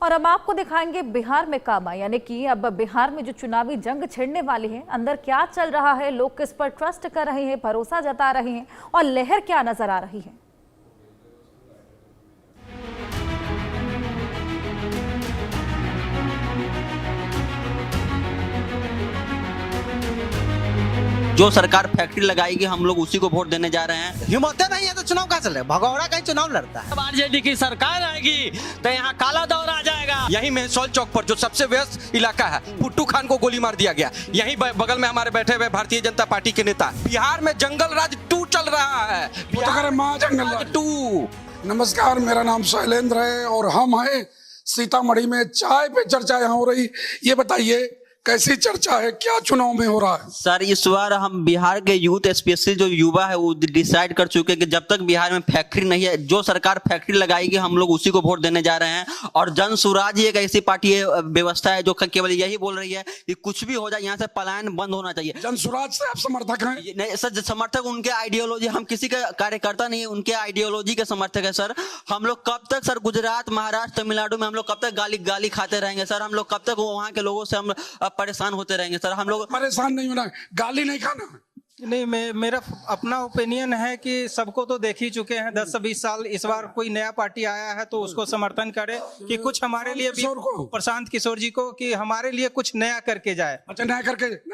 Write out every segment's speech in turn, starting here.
और अब आपको दिखाएंगे बिहार में कामा, यानी कि अब बिहार में जो चुनावी जंग छिड़ने वाली है, अंदर क्या चल रहा है, लोग किस पर ट्रस्ट कर रहे हैं, भरोसा जता रहे हैं और लहर क्या नजर आ रही है। जो सरकार फैक्ट्री लगाएगी हम लोग उसी को वोट देने जा रहे हैं। हिम्मत नहीं है तो चुनाव कहाँ चले, भगौड़ा कहीं चुनाव लड़ता है। आरजेडी की सरकार आएगी तो यहाँ काला दौर आ जाएगा। यहीं मेहसौल चौक पर जो सबसे व्यस्त इलाका है, पुट्टू खान को गोली मार दिया गया। यहीं बगल में हमारे बैठे हुए भारतीय जनता पार्टी के नेता। बिहार में जंगल राज 2 चल रहा है। जंगल राज 2। नमस्कार, मेरा नाम शैलेंद्र है और हम हैं सीतामढ़ी में। चाय पे चर्चा यहाँ हो रही, ये बताइए कैसी चर्चा है, क्या चुनाव में हो रहा है? सर इस बार हम बिहार के यूथ स्पेशली जो युवा है वो डिसाइड कर चुके हैं कि जब तक बिहार में फैक्ट्री नहीं है, जो सरकार फैक्ट्री लगाएगी हम लोग उसी को वोट देने जा रहे हैं। और जन स्वराज एक ऐसी पार्टी है, व्यवस्था है जो केवल यही बोल रही है कि कुछ भी हो जाए यहाँ से पलायन बंद होना चाहिए। जन स्वराज से आप समर्थक हैं? नहीं सर, समर्थक उनके आइडियोलॉजी, हम किसी का कार्यकर्ता नहीं है, उनके आइडियोलॉजी के समर्थक है सर। हम लोग कब तक सर गुजरात, महाराष्ट्र, तमिलनाडु में हम लोग कब तक गाली खाते रहेंगे सर? हम लोग कब तक वहाँ के लोगों से हम परेशान होते रहेंगे सर? हम लोग परेशान नहीं होना, गाली नहीं खाना। नहीं, मेरा अपना ओपिनियन है कि सबको तो देख ही चुके हैं 10 से 20 साल। इस बार कोई नया पार्टी आया है तो उसको समर्थन करे कि कुछ हमारे लिए भी, प्रशांत किशोर जी को, कि हमारे लिए कुछ नया करके जाए। अच्छा, नया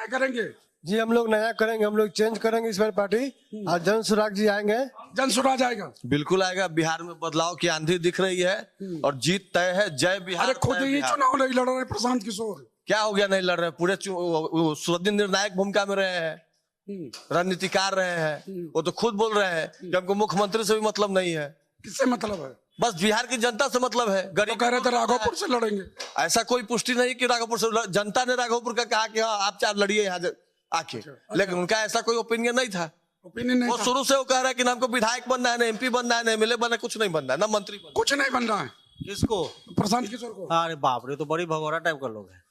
करेंगे जी, हम लोग नया करेंगे, हम लोग चेंज करेंगे इस बार पार्टी। और जन स्वराज जी आएंगे। जन स्वराज आएगा, बिल्कुल आएगा। बिहार में बदलाव की आंधी दिख रही है और जीत तय है। जय बिहार। अरे खुद ही चुनाव नहीं लड़ रहे प्रशांत किशोर। क्या हो गया नहीं लड़ रहे? पूरे सुरक्षित निर्णायक भूमिका में रहे हैं, रणनीतिकार रहे हैं। वो तो खुद बोल रहे हैं कि हमको मुख्यमंत्री से भी मतलब नहीं है। किससे मतलब है? बस बिहार की जनता से मतलब है। तो कह रहे थे राघोपुर से लड़ेंगे। ऐसा कोई पुष्टि नहीं कि राघोपुर से। जनता ने राघोपुर का कहा कि हाँ आप 4 लड़िए यहाँ आके, लेकिन उनका ऐसा कोई ओपिनियन नहीं था। ओपिनियन नहीं वो था। शुरू से वो कह रहा है कि ना हमको विधायक बनना है, ना MP बनना है, ना MLA बनना है, कुछ नहीं बनना है, ना मंत्री बनना। कुछ नहीं बन रहा है। किसको? प्रशांत किशोर को। अरे बाप रे, तो बड़ी भगौड़ा टाइप का लोग है।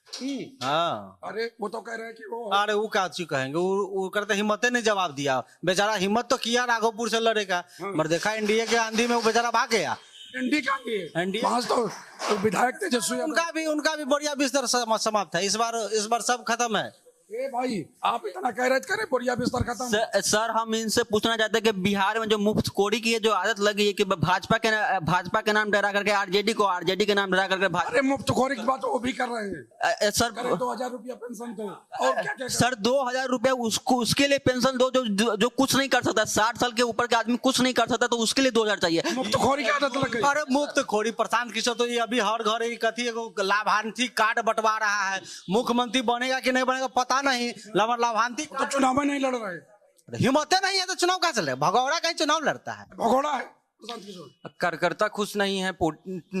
हाँ, अरे वो तो कह रहे हैं कि वो, अरे वो क्या चीज कहेंगे, वो करते हिम्मत ने जवाब दिया। बेचारा हिम्मत तो किया राघोपुर से लड़ेगा, मगर देखा इंडिया के आंधी में वो बेचारा भाग गया। एनडी का तो विधायक तेजस्वी, उनका भी बढ़िया बिस्तर समाप्त है। इस बार सब खत्म है। ए भाई, आप इतना कह रहे थे बढ़िया बिस्तर खत्म। सर हम इनसे पूछना चाहते हैं कि बिहार में जो मुफ्तखोरी की जो आदत लगी है कि भाजपा के नाम डरा करके आरजेडी के नाम डरा करके अरे मुफ्तखोरी की बात वो भी कर रहे हैं सर। 2000 रुपया पेंशन दो और क्या सर 2000 रुपया उसके लिए पेंशन दो जो कुछ नहीं कर सकता। 60 साल के ऊपर का आदमी कुछ नहीं कर सकता, तो उसके लिए 2000 चाहिए। मुफ्तखोरी की आदत लग गई। अरे मुफ्तखोरी, प्रशांत किशोर तो ये अभी हर घर कथी लाभार्थी कार्ड बंटवा रहा है। मुख्यमंत्री बनेगा कि नहीं बनेगा पता नहीं, लाभार्थी तो चुनाव में नहीं लड़ रहे। हिम्मत नहीं है तो चुनाव कहाँ चले, भगौड़ा कहीं चुनाव लड़ता है। भगौड़ा है प्रशांत किशोर। कार्यकर्ता खुश नहीं है,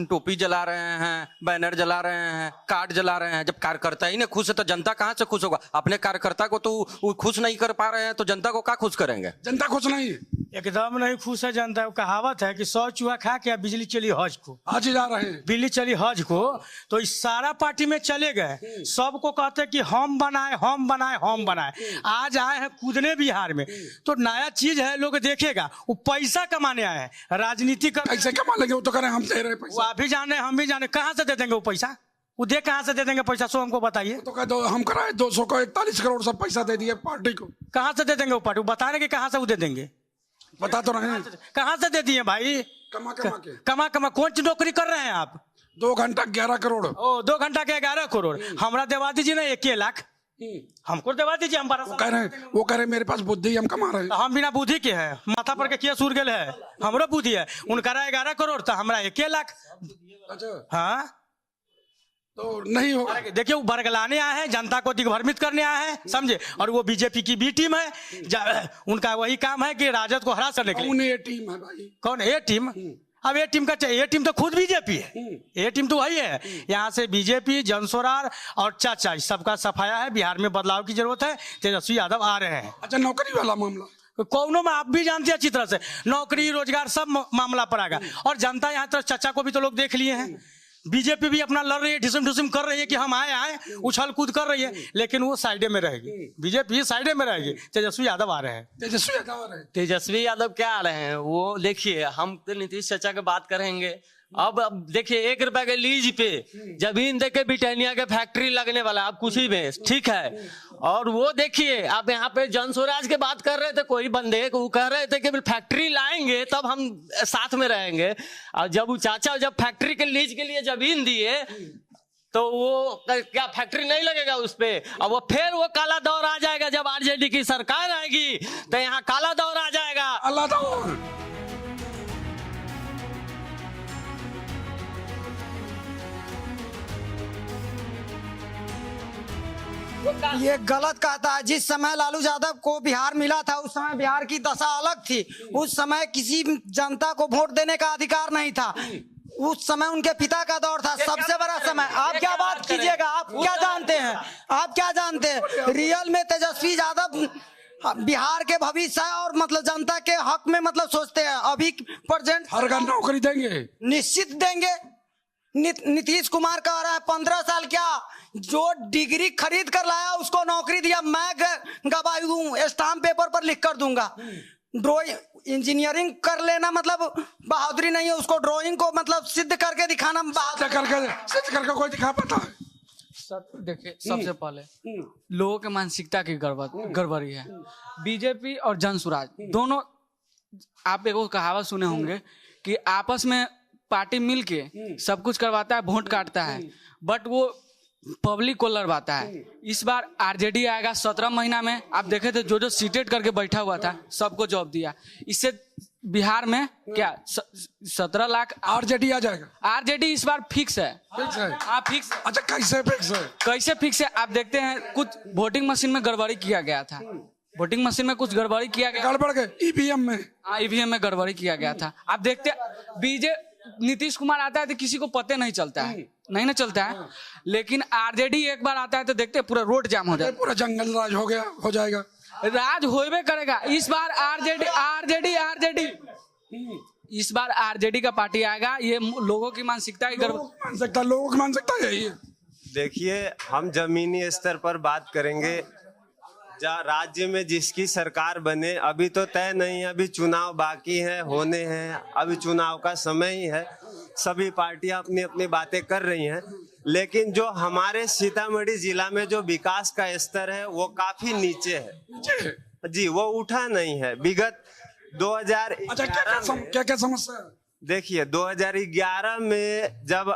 टोपी जला रहे हैं, बैनर जला रहे हैं, कार्ड जला रहे हैं। जब कार्यकर्ता ही नहीं खुश है तो जनता कहाँ से खुश होगा? अपने कार्यकर्ता को तो खुश नहीं कर पा रहे हैं तो जनता को क्या खुश करेंगे? जनता खुश नहीं है, एकदम नहीं खुश है जनता। कहावत है कि 100 चूहा खा के बिजली चली हज को। आज जा रहे हैं, बिजली चली हज को, तो इस सारा पार्टी में चले गए। सबको कहते कि हम बनाए। आज आए हैं कूदने बिहार में, तो नया चीज है, लोग देखेगा। वो पैसा कमाने आए हैं, राजनीति कर। कैसे कमा लेंगे? वो तो कह रहे हैं हम दे रहे पैसा। वो आप भी जाने, हम भी जाने, कहाँ से दे देंगे वो पैसा? वो दे कहाँ से दे देंगे पैसा? सो हमको बताइए। तो कह दो हम कराए 200 को 41 करोड़ सब पैसा दे दिए पार्टी को। कहाँ से दे देंगे वो पार्टी? वो बता रहे कि कहाँ से वो दे देंगे। बता तो रहे हैं कहाँ से दे दिए भाई? कमा कौन सी नौकरी कर रहे हैं आप? 2 घंटा 11 करोड़। 2 घंटा के 11 करोड़ हमरा देवा दीजिए ना, 1 लाख हमको देवा दीजिए। हम वो कह रहे हैं मेरे पास बुद्धि, हम कमा रहे हैं। हम बिना बुद्धि के है, माथा पर के किया सूर गेल है, हमरो बुद्धि है। उनका 11 करोड़ तो हमरा 1 लाख। अच्छा, हाँ तो नहीं होगा। देखिए वो बरगलाने आए हैं, जनता को दिग्भ्रमित करने आए हैं, समझे। और वो बीजेपी की बी टीम है, उनका वही काम है कि राजद को हरा करने के लिए। कौन ए टीम है भाई? कौन ए टीम? अब ए टीम का ए टीम तो खुद बीजेपी है। ए टीम तो वही है। यहाँ से बीजेपी, जनसोरार और चाचा सबका सफाया है। बिहार में बदलाव की जरूरत है, तेजस्वी यादव आ रहे हैं। अच्छा, नौकरी वाला मामला कौनों में आप भी जानते हैं अच्छी तरह से, नौकरी रोजगार सब मामला पर आएगा। और जनता यहाँ तरफ चाचा को भी तो लोग देख लिए हैं। बीजेपी भी अपना लड़ रही है, ढिसम कर रही है कि हम आए उछल कूद कर रही है, लेकिन वो साइडे में रहेगी। बीजेपी साइडे में रहेगी। तेजस्वी यादव आ रहे हैं। तेजस्वी यादव क्या आ रहे हैं? वो देखिए, हम तो नीतीश चाचा की बात करेंगे, अब देखिए 1 रुपए के लीज पे जमीन देके ब्रिटानिया के फैक्ट्री लगने वाला, अब कुछ ही में, ठीक है। और वो देखिए आप यहाँ पे जन स्वराज के बात कर रहे थे, कोई बंदे वो कह रहे थे कि फैक्ट्री लाएंगे तब हम साथ में रहेंगे। और जब वो चाचा जब फैक्ट्री के लीज के लिए जमीन दिए तो वो क्या फैक्ट्री नहीं लगेगा उस पे? अब वो फिर वो काला दौर आ जाएगा, जब आरजेडी की सरकार आएगी तो यहाँ काला दौर आ जाएगा। काला दौर। ये गलत कहता है। जिस समय लालू यादव को बिहार मिला था उस समय बिहार की दशा अलग थी। उस समय किसी जनता को वोट देने का अधिकार नहीं था। उस समय उनके पिता का दौर था, सबसे बड़ा समय। आप क्या बात कीजिएगा? आप क्या जानते हैं? आप क्या जानते हैं? रियल में तेजस्वी यादव बिहार के भविष्य है और मतलब जनता के हक में मतलब सोचते हैं। अभी प्रेजेंट हर घर नौकरी देंगे, निश्चित देंगे। नीतीश कुमार कह रहा है 15 साल क्या, जो डिग्री खरीद कर लाया उसको नौकरी दिया। मैं गवाही दूं, स्टाम्प पेपर पर लिख कर दूंगा। ड्राइंग इंजीनियरिंग कर लेना मतलब बहादुरी नहीं है, उसको ड्राइंग को मतलब सिद्ध करके दिखाना सिद्ध करके कोई दिखा पाता है? देखिए सबसे पहले लोगों के मानसिकता की गड़बड़ी है। बीजेपी और जन स्वराज दोनों, आप एक कहावत सुने होंगे कि आपस में पार्टी मिलके सब कुछ करवाता है, वोट काटता है, बट वो पब्लिक को लड़वाता है। इस बार आरजेडी आएगा 17 महीना में। आप देखे थे जो सीटेड करके बैठा हुआ था सबको जॉब दिया। इससे बिहार में क्या 17 लाख आरजेडी आ जाएगा। आरजेडी इस बार फिक्स है। फिक्स है? हाँ फिक्स। अच्छा कैसे फिक्स है? कैसे फिक्स है? आप देखते हैं कुछ वोटिंग मशीन में गड़बड़ी किया गया था। वोटिंग मशीन में कुछ गड़बड़ी किया गया, गड़बड़ गए ईवीएम में। हाँ ईवीएम में गड़बड़ी किया गया था। आप देखते नीतीश कुमार आता है तो किसी को पता नहीं चलता है, नहीं ना चलता है। लेकिन आरजेडी एक बार आता है तो देखते पूरा रोड जाम हो जाता है, पूरा जंगल राज हो जाएगा। राज होबे करेगा। इस बार आरजेडी इस बार आरजेडी का पार्टी आएगा। ये लोगों की मानसिकता लोगों की मानसिकता यही है। देखिए हम जमीनी स्तर पर बात करेंगे। राज्य में जिसकी सरकार बने अभी तो तय नहीं है, अभी चुनाव बाकी है, होने हैं, अभी चुनाव का समय ही है। सभी पार्टियां अपनी अपनी बातें कर रही हैं, लेकिन जो हमारे सीतामढ़ी जिला में जो विकास का स्तर है वो काफी नीचे है जी, वो उठा नहीं है। विगत 2011 क्या समस्या है? देखिए 2011 में जब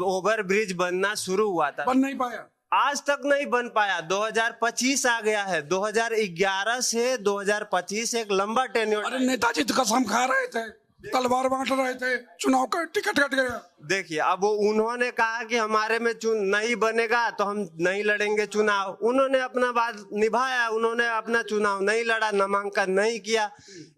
ओवर ब्रिज बनना शुरू हुआ था, बन नहीं पाया, आज तक नहीं बन पाया। 2025 आ गया है, 2011 से 2025 एक लंबा टेन्योर। अरे नेताजी तो कसम खा रहे थे, तलवार बांट रहे थे, चुनाव का टिकट कट गया। देखिए अब उन्होंने कहा कि हमारे में नहीं बनेगा तो हम नहीं लड़ेंगे चुनाव। उन्होंने अपना बात निभाया, उन्होंने अपना चुनाव नहीं लड़ा, नामांकन नहीं किया।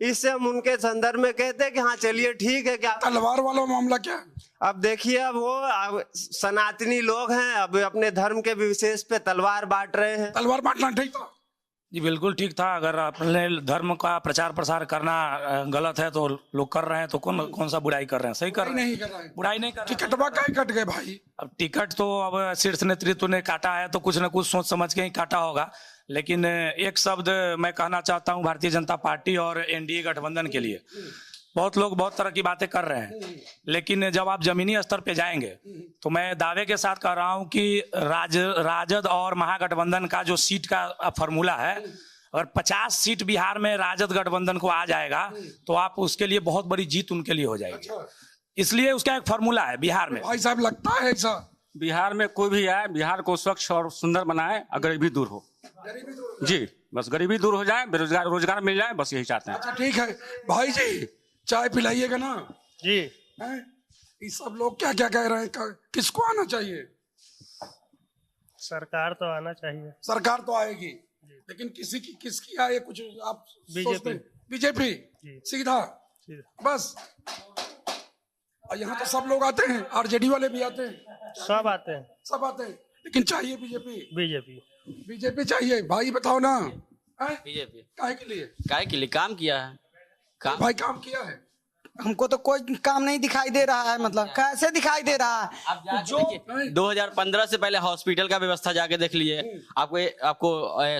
इससे हम उनके संदर्भ में कहते हैं कि हाँ चलिए ठीक है। क्या तलवार वाला मामला क्या? अब देखिए अब वो सनातनी लोग हैं, अब अपने धर्म के विशेष पे तलवार बांट रहे हैं। तलवार बांटना ठीक था जी, बिल्कुल ठीक था। अगर अपने धर्म का प्रचार प्रसार करना गलत है तो लोग कर रहे हैं, तो कौन सा बुराई कर रहे हैं? सही कर रहे हैं, बुराई नहीं कर रहे। टिकट कट गए भाई। अब टिकट तो अब शीर्ष नेतृत्व ने काटा है तो कुछ न कुछ सोच समझ के ही काटा होगा। लेकिन एक शब्द मैं कहना चाहता हूँ भारतीय जनता पार्टी और एनडीए गठबंधन के लिए। बहुत लोग बहुत तरह की बातें कर रहे हैं, लेकिन जब आप जमीनी स्तर पे जाएंगे तो मैं दावे के साथ कह रहा हूं कि राजद और महागठबंधन का जो सीट का फॉर्मूला है, अगर 50 सीट बिहार में राजद गठबंधन को आ जाएगा तो आप उसके लिए बहुत बड़ी जीत उनके लिए हो जाएगी। इसलिए उसका एक फॉर्मूला है बिहार में। भाई साहब लगता है ऐसा? बिहार में कोई भी आए, बिहार को स्वच्छ और सुंदर बनाए और गरीबी दूर हो जी, बस गरीबी दूर हो जाए, बेरोजगार रोजगार मिल जाए, बस यही चाहते हैं। अच्छा ठीक है भाई जी, चाय पिलाइएगा ना जी। ये सब लोग क्या क्या कह रहे हैं, किसको आना चाहिए? सरकार तो आना चाहिए। सरकार तो आएगी, लेकिन किसकी आए कुछ आप सोचते? बीजेपी सीधा बस। और यहाँ तो सब लोग आते हैं, आरजेडी वाले भी आते हैं, सब आते हैं, लेकिन चाहिए बीजेपी चाहिए। भाई बताओ ना, बीजेपी काहे के लिए? काम किया है। भाई काम किया है? हमको तो कोई काम नहीं दिखाई दे रहा है। मतलब कैसे दिखाई दे रहा है? जो 2015 से पहले हॉस्पिटल का व्यवस्था जाके देख लिए, आपको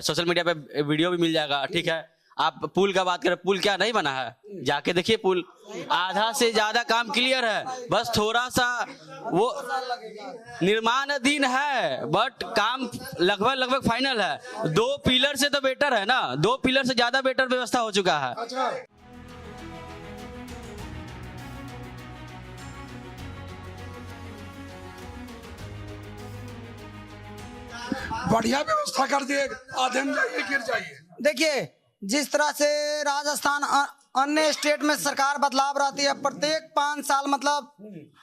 सोशल मीडिया पे वीडियो भी मिल जाएगा, ठीक है। आप पुल का बात करें, पुल क्या नहीं बना है? जाके देखिए, पुल आधा से ज्यादा काम क्लियर है, बस थोड़ा सा वो निर्माणाधीन है, बट काम लगभग फाइनल है। 2 पिलर से तो बेटर है ना, 2 पिलर से ज्यादा बेटर व्यवस्था हो चुका है। बढ़िया व्यवस्था कर दिए, आधे में जाइए गिर जाइए। देखिए जिस तरह से राजस्थान अन्य स्टेट में सरकार बदलाव रहती है, प्रत्येक 5 साल मतलब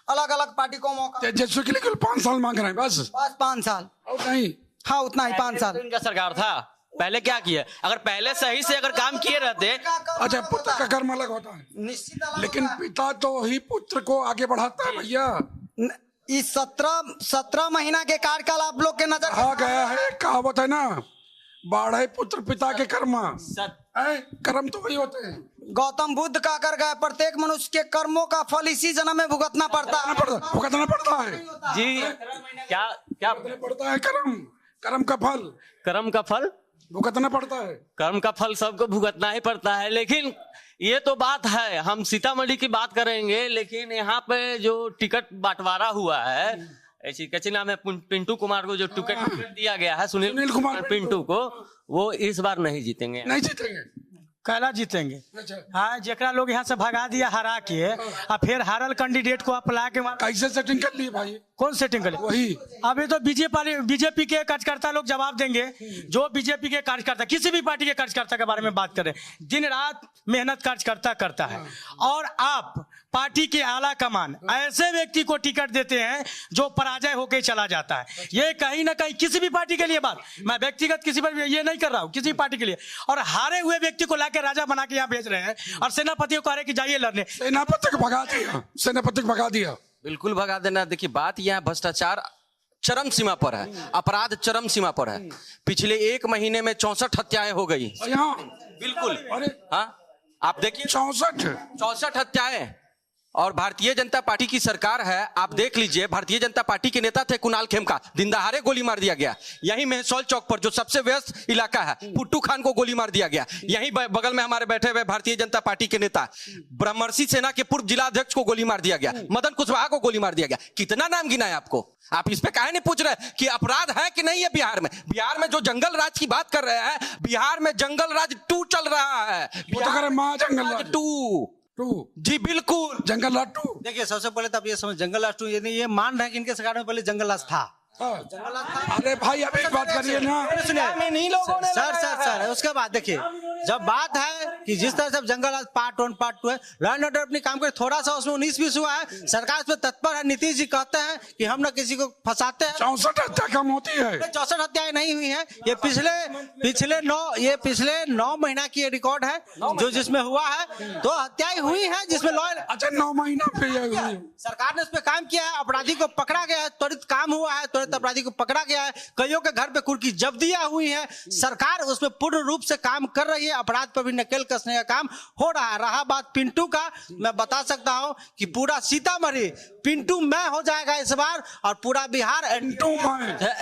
अलग अलग पार्टी को मौका। तेजस्वी के लिए केवल 5 साल मांग रहे हैं बस 5 साल और नहीं। हाँ उतना ही 5 साल इनका सरकार था, पहले क्या किया? अगर पहले सही से अगर काम किए रहते। अच्छा, पुत्र का कर्म अलग होता है निश्चित, लेकिन पिता तो ही पुत्र को आगे बढ़ाता है भैया। इस 17 महीना के कार्यकाल आप लोग के नजर कहा गया है, कहावत है ना, बाढ़े पुत्र पिता के कर्म, कर्म तो वही होते हैं। गौतम बुद्ध का कर गए, प्रत्येक मनुष्य के कर्मों का फल इसी जन्म में भुगतना पड़ता है। भुगतना पड़ता है जी। क्या पड़ता है? कर्म का फल, कर्म का फल भुगतना पड़ता है। कर्म का फल सबको भुगतना ही पड़ता है। लेकिन ये तो बात है, हम सीतामढ़ी की बात करेंगे, लेकिन यहाँ पे जो टिकट बंटवारा हुआ है, ऐसी कैसे नाम है, पिंटू कुमार को जो टिकट दिया गया है, सुनील कुमार पिंटू को, वो इस बार नहीं जीतेंगे। नहीं जीतेंगे, कैला जीतेंगे। हाँ, जेकरा लोग यहाँ से भगा दिया हरा के, और फिर हारल कैंडिडेट को अपला के कैसे सेटिंग कर ली भाई? कौन सेटिंग करे? वही अभी तो बीजेपी के कार्यकर्ता लोग जवाब देंगे। जो बीजेपी के कार्यकर्ता, किसी भी पार्टी के कार्यकर्ता के बारे में बात करें, दिन रात मेहनत कार्यकर्ता करता है, और आप पार्टी के आला कमान ऐसे व्यक्ति को टिकट देते हैं जो पराजय होकर चला जाता है। ये कहीं ना कहीं किसी भी पार्टी के लिए बात, मैं व्यक्तिगत किसी पर ये नहीं कर रहा हूँ, किसी भी पार्टी के लिए, और हारे हुए व्यक्ति को लाके राजा बना के यहाँ भेज रहे हैं, और सेनापति को कह रहे कि जाइए लड़ने। सेनापति को भगा दिया, सेनापति को भगा दिया, बिल्कुल भगा देना। देखिए बात यह भ्रष्टाचार चरम सीमा पर है, अपराध चरम सीमा पर है। पिछले 1 महीने में 64 हत्याएं हो गई। बिल्कुल। अरे हाँ, आप देखिए 64 हत्याएं, और भारतीय जनता पार्टी की सरकार है। आप देख लीजिए, भारतीय जनता पार्टी के नेता थे कुणाल खेमका, दिन दहाड़े गोली मार दिया गया। यहीं मेहसौल चौक पर जो सबसे व्यस्त इलाका है, पुट्टू खान को गोली मार दिया गया। यहीं बगल में हमारे बैठे हुए भारतीय जनता पार्टी के नेता ब्रह्मर्षि सेना के पूर्व जिला अध्यक्ष को गोली मार दिया गया, मदन कुशवाहा को गोली मार दिया गया। कितना नाम गिना है आपको? आप इस पे काहे नहीं पूछ रहे कि अपराध है कि नहीं है बिहार में? बिहार में जो जंगल राज की बात कर रहे हैं, बिहार में जंगल राज 2 चल रहा है। जंगल राज 2 जी बिल्कुल, जंगल राज 2। देखिए सबसे पहले तो आप ये समझ, जंगल राज 2 ये मान रहे हैं कि इनके सरकार में पहले जंगल राज था। अरे भाई अब एक बात करिए ना, सर उसके बाद देखिए, जब बात है कि जिस तरह से जंगल राज पार्ट 1 पार्ट 2 है, लॉ एंड ऑर्डर अपनी काम करे, थोड़ा सा उसमें 19-20 हुआ है, सरकार उसमें तत्पर है। नीतीश जी कहते हैं कि हम ना किसी को फंसाते हैं। 64 हत्या कम होती है। 64 हत्याएं नहीं हुई है, ये पिछले 9 महीना की रिकॉर्ड है जो जिसमें हुआ है। 2 हत्याएं हुई है जिसमें अच्छा 9 महीना पे सरकार ने उस पर काम किया है, अपराधी को पकड़ा गया है, त्वरित काम हुआ है, त्वरित अपराधी को पकड़ा गया है, कईयों के घर पे कुर्की जब्तियां हुई है। सरकार उसमें पूर्ण रूप से काम कर रही है, अपराध पर भी नकेल कसने का काम हो रहा है। रहा बात पिंटू का, मैं बता सकता हूं कि पूरा सीतामढ़ी पिंटू मैं हो जाएगा इस बार, और पूरा बिहार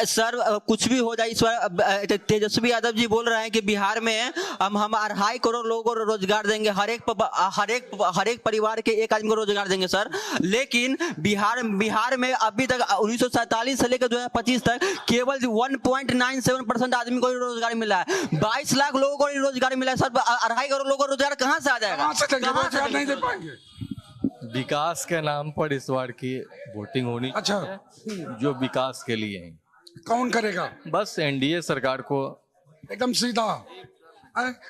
सर कुछ भी हो जाए इस बार। तेजस्वी यादव जी बोल रहे हैं कि बिहार में हम 2.5 करोड़ लोगों को रोजगार देंगे, हर एक परिवार के एक आदमी को रोजगार देंगे सर। लेकिन बिहार में अभी तक 1947 से लेकर 2025 तक केवल 1.97% आदमी को रोजगार मिला है। 22 लाख लोगों को रोजगार मिला है सर। 2.5 करोड़ लोगों को रोजगार कहाँ से आ जाएगा? रोजगार नहीं दे पाएंगे। विकास के नाम पर इस बार की वोटिंग होनी चाहिए, जो विकास के लिए है। कौन करेगा? बस एनडीए सरकार को, एकदम सीधा।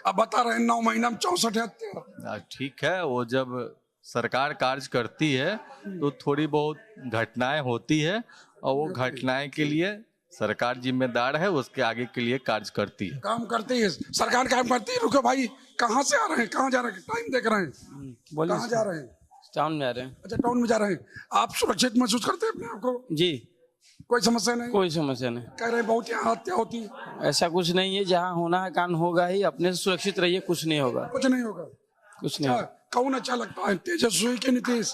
अब बता रहे 9 महीना में 64 हत्या। ठीक है, वो जब सरकार कार्य करती है तो थोड़ी बहुत घटनाएं होती है, और वो घटनाएं के लिए सरकार जिम्मेदार है, उसके आगे के लिए कार्य करती है, काम करती है सरकार, काम करती है। रुको भाई, कहाँ से आ रहे हैं, कहाँ जा रहे हैं? टाइम देख रहे हैं, कहाँ जा रहे हैं? टाउन में आ रहे हैं। अच्छा टाउन में जा रहे हैं। आप सुरक्षित महसूस करते हैं अपने आप को? जी, कोई समस्या नहीं? कोई समस्या नहीं। कह रहे हैं बहुत यहाँ हत्या होती है। ऐसा कुछ नहीं है, जहाँ होना है कान होगा ही, अपने से सुरक्षित रहिए, कुछ नहीं होगा। कुछ नहीं होगा, कुछ नहीं। कौन अच्छा लगता है, तेजस्वी के नीतीश?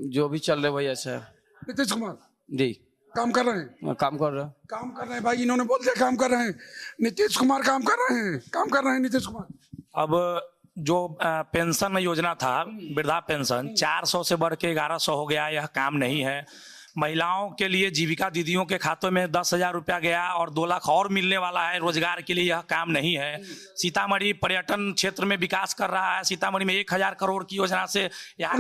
जो भी चल रहे वही अच्छा है। नीतीश कुमार जी। काम कर रहे हैं? काम कर रहे हैं। काम कर रहे हैं भाई, इन्होंने बोल दिया काम कर रहे हैं। नीतीश कुमार काम कर रहे हैं, काम कर रहे हैं नीतीश कुमार। अब जो पेंशन योजना था, वृद्धा पेंशन 400 से बढ़ के 1100 हो गया, यह काम नहीं है। महिलाओं के लिए जीविका दीदियों के खातों में 10,000 रुपया गया और 2 लाख और मिलने वाला है रोजगार के लिए, यह काम नहीं है। सीतामढ़ी पर्यटन क्षेत्र में विकास कर रहा है, सीतामढ़ी में 1000 करोड़ की योजना से यहाँ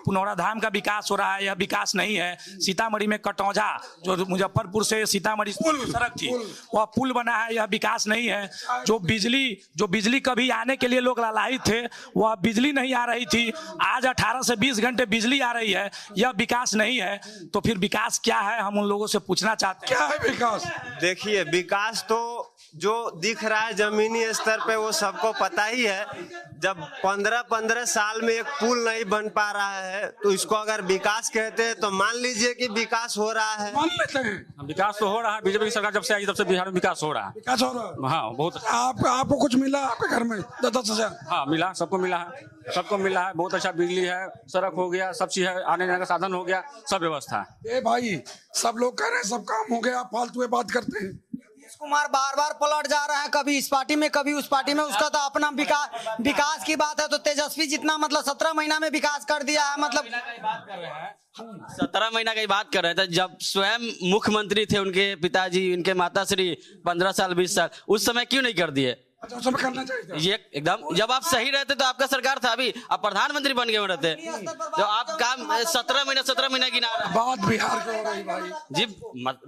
पुनौरा धाम का विकास हो रहा है, यह विकास नहीं है। सीतामढ़ी में कटौझा जो मुजफ्फरपुर से सीतामढ़ी सड़क थी, वह पुल बना है, यह विकास नहीं है। जो बिजली कभी आने के लिए लोग लालायित थे, वह बिजली नहीं आ रही थी, आज 18 से 20 घंटे बिजली आ रही है, यह विकास नहीं है। तो फिर विकास क्या है, हम उन लोगों से पूछना चाहते हैं। क्या है विकास? देखिए, विकास तो जो दिख रहा है जमीनी स्तर पे वो सबको पता ही है। जब 15 साल में एक पुल नहीं बन पा रहा है तो इसको अगर विकास कहते हैं तो मान लीजिए कि विकास हो रहा है। मान लेते हैं विकास तो हो रहा है, बीजेपी की सरकार जब से आई तब से बिहार में विकास हो रहा है। विकास हो रहा है, हाँ बहुत। आपको कुछ मिला आपके घर में 10,000? हाँ मिला, सबको मिला है, सबको मिला है। बहुत अच्छा बिजली है, सड़क हो गया, सब चीज है, आने जाने का साधन हो गया, सब व्यवस्था है। ए भाई, सब लोग कह रहे हैं सब काम हो गया, फालतू में बात करते हैं। कुमार बार बार पलट जा रहे हैं, कभी इस पार्टी में कभी उस पार्टी में। उसका तो अपना विकास की बात है तो तेजस्वी जितना मतलब 17 महीना में विकास कर दिया है, मतलब 17 महीना की बात कर रहे थे। जब स्वयं मुख्यमंत्री थे उनके पिताजी, उनके माताश्री 15 साल 20 साल, उस समय क्यों नहीं कर दिए? अच्छा, उस समय करना चाहिए था। ये एकदम, जब आप सही रहते तो आपका सरकार था, अभी आप प्रधानमंत्री बन गए रहते। तो आप काम 17 महीना गिना रहे हैं। बात बिहार की हो रही भाई जी,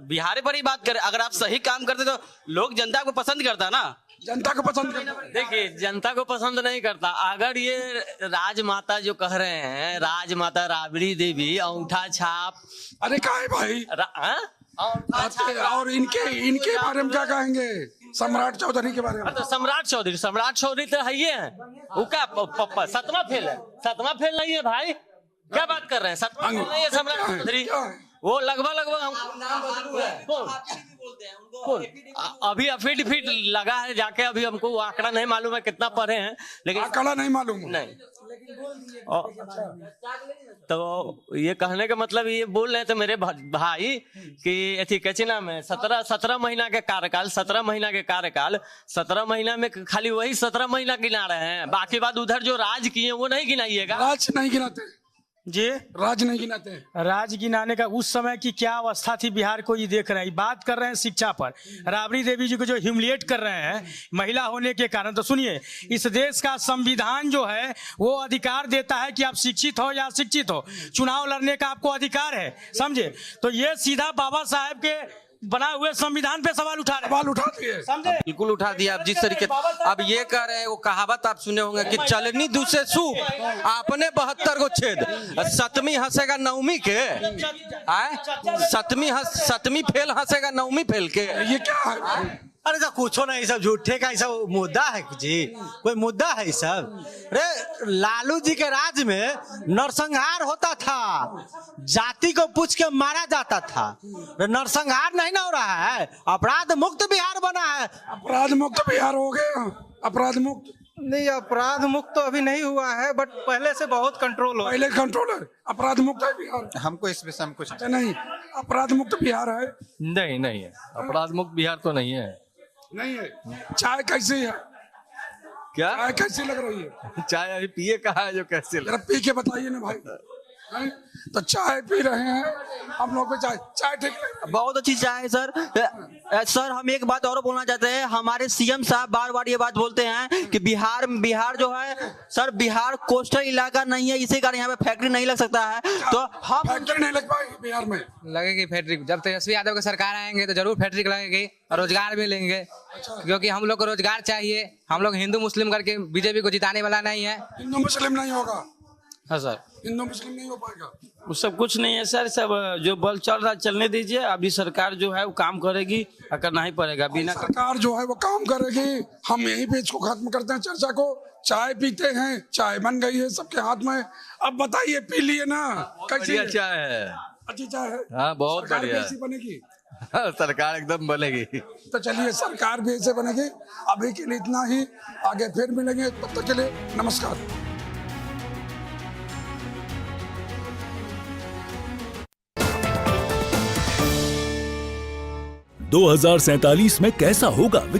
बिहार पर ही बात करें। अगर आप सही काम करते तो लोग जनता को पसंद करता ना। जनता को पसंद करता। देखिए, जनता को पसंद नहीं करता। अगर ये राजमाता जो कह रहे हैं, राजमाता राबड़ी देवी अंगूठा छाप, अरे क्या है भाई? और इनके बारे में क्या कहेंगे? सम्राट चौधरी के बारे में। तो सम्राट चौधरी तो है ही है। वो क्या 7वां फेल है? 7वां फेल नहीं है भाई, क्या बात कर रहे हैं? 7वां फेल नहीं है सम्राट चौधरी। वो लगभग कौन अभी एफिडेविट लगा है जाके, अभी हमको वो आंकड़ा नहीं मालूम है कितना पढ़े हैं, लेकिन आंकड़ा नहीं मालूम नहीं। तो ये कहने का मतलब ये बोल रहे थे मेरे भाई कि अथी कैसे नाम है, 17 महीना के कार्यकाल, 17 महीना के कार्यकाल, 17 महीना में खाली वही 17 महीना गिना रहे हैं, बाकी बात उधर जो राज किए वो नहीं गिनाइएगा। राज नहीं गिनाते जी, राज नहीं गिनाते। राज गिनाने का उस समय की क्या अवस्था थी बिहार को ये देख रहे हैं। बात कर रहे हैं शिक्षा पर, राबड़ी देवी जी को जो ह्यूमिलिएट कर रहे हैं महिला होने के कारण। तो सुनिए, इस देश का संविधान जो है वो अधिकार देता है कि आप शिक्षित हो या अशिक्षित हो, चुनाव लड़ने का आपको अधिकार है, समझे। तो ये सीधा बाबा साहेब के बनाए हुए संविधान पे सवाल उठा दिए, समझे। बिल्कुल उठा दिया। आप जिस तरीके अब ये कह रहे हैं, वो कहावत आप सुने होंगे कि चलनी दूसरे सूप, आपने 72 को छेद, 7वीं हंसेगा 9वीं के, आए 7वीं फेल हंसेगा 9वीं फेल के। ये क्या है? अरे तो कुछ नहीं, सब झूठे का सब मुद्दा है जी, कोई मुद्दा है सब। अरे लालू जी के राज में नरसंहार होता था, जाति को पूछ के मारा जाता था। नरसंहार नहीं ना हो रहा है, अपराध मुक्त बिहार बना है। अपराध मुक्त बिहार हो गया, अपराध मुक्त नहीं, अपराध मुक्त तो अभी नहीं हुआ है, बट पहले से बहुत कंट्रोल हो। पहले कंट्रोल है, अपराध मुक्त है बिहार। हमको इस विषय में कुछ नहीं, अपराध मुक्त बिहार है नहीं है, अपराध मुक्त बिहार तो नहीं है। नहीं है। चाय कैसी है? क्या चाय कैसी लग रही है? चाय अभी पिए कहा है जो कैसे जरा पी के बताइए ना भाई। तो चाय पी रहे हैं हम लोग को, चाय ठीक लगी? बहुत अच्छी चाय है सर। सर हम एक बात और बोलना चाहते हैं, हमारे सीएम साहब बार बार ये बात बोलते हैं कि बिहार जो है सर, बिहार कोस्टल इलाका नहीं है, इसी कारण यहाँ पे फैक्ट्री नहीं लग सकता है। तो हम फैक्ट्री नहीं लग पाएगी बिहार में। लगेगी फैक्ट्री, जब तेजस्वी यादव की सरकार आएंगे तो जरूर फैक्ट्री लगेगी और रोजगार भी लेंगे, क्योंकि हम लोग को रोजगार चाहिए। हम लोग हिंदू मुस्लिम करके बीजेपी को जिताने वाला नहीं है। हिंदू मुस्लिम नहीं होगा। हाँ सर, हिंदू मुस्लिम नहीं हो पाएगा। वो सब कुछ नहीं है सर, सब जो बल चल रहा है चलने दीजिए। अभी सरकार जो है वो काम करेगी, करना ही पड़ेगा। बिना सरकार जो है वो काम करेगी। हम यहीं पे इसको खत्म करते हैं चर्चा को। चाय पीते हैं, चाय बन गई है सबके हाथ में। अब बताइए, पी लिए ना? कैसी चाय है? अच्छी चाय है। हाँ बहुत बढ़िया। कैसी बनेगी? सरकार एकदम बनेगी। तो चलिए, सरकार भी ऐसे बनेगी। अभी के लिए इतना ही, आगे फिर मिलेंगे, तब तक के लिए नमस्कार। 2047 में कैसा होगा